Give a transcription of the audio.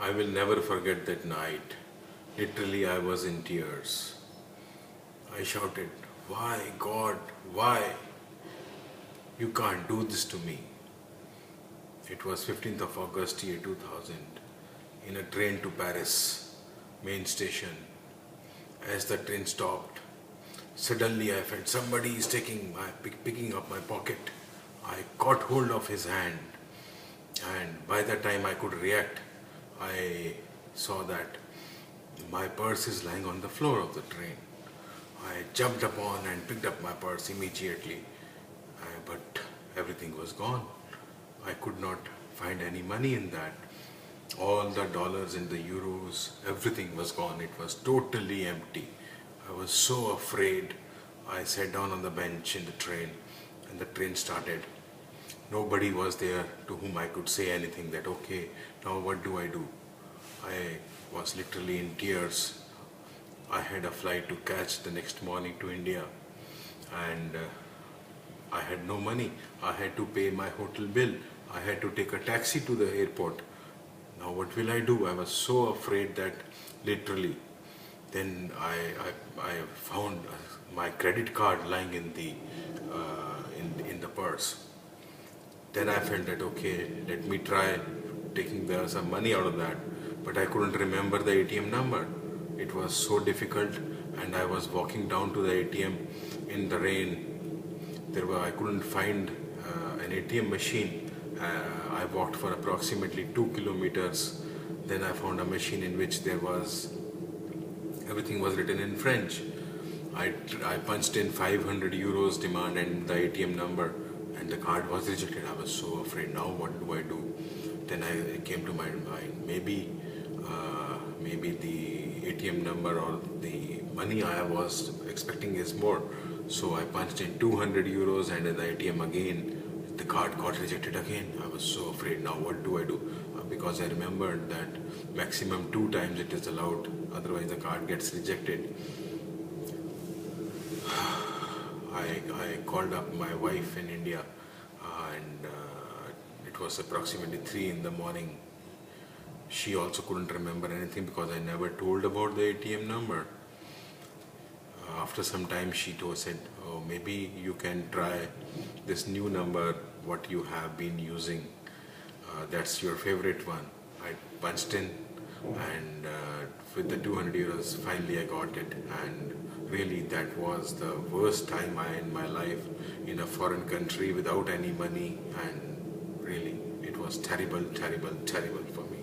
I will never forget that night. Literally, I was in tears. I shouted, "Why, God, why? You can't do this to me." It was 15th of August, year 2000, in a train to Paris, main station. As the train stopped, suddenly I felt somebody is picking up my pocket. I caught hold of his hand, and by the time I could react, I saw that my purse is lying on the floor of the train. I jumped upon and picked up my purse immediately, but everything was gone. I could not find any money in that. All the dollars and the euros, everything was gone. It was totally empty. I was so afraid. I sat down on the bench in the train, and the train started. Nobody was there to whom I could say anything that, okay, now what do I do? I was literally in tears. I had a flight to catch the next morning to India, and I had no money. I had to pay my hotel bill. I had to take a taxi to the airport. Now what will I do? I was so afraid that literally. Then I found my credit card lying in in the purse. Then I felt that, okay, let me try taking some money out of that. But I couldn't remember the ATM number. It was so difficult, and I was walking down to the ATM in the rain. I couldn't find an ATM machine. I walked for approximately 2 kilometers. Then I found a machine in which everything was written in French. I punched in 500 euros demand and the ATM number, and the card was rejected. I was so afraid. Now what do I do? Then it came to my mind, maybe the ATM number or the money I was expecting is more. So I punched in 200 euros and in the ATM again. The card got rejected again. I was so afraid. Now what do I do? Because I remembered that maximum 2 times it is allowed, otherwise the card gets rejected. I called up my wife in India, and it was approximately 3 in the morning. She also couldn't remember anything because I never told about the ATM number. After some time she said, oh, maybe you can try this new number what you have been using. That's your favorite one. I punched in, and with the 200 euros finally I got it. And really that was the worst time in my life, in a foreign country without any money, and really it was terrible, terrible, terrible for me.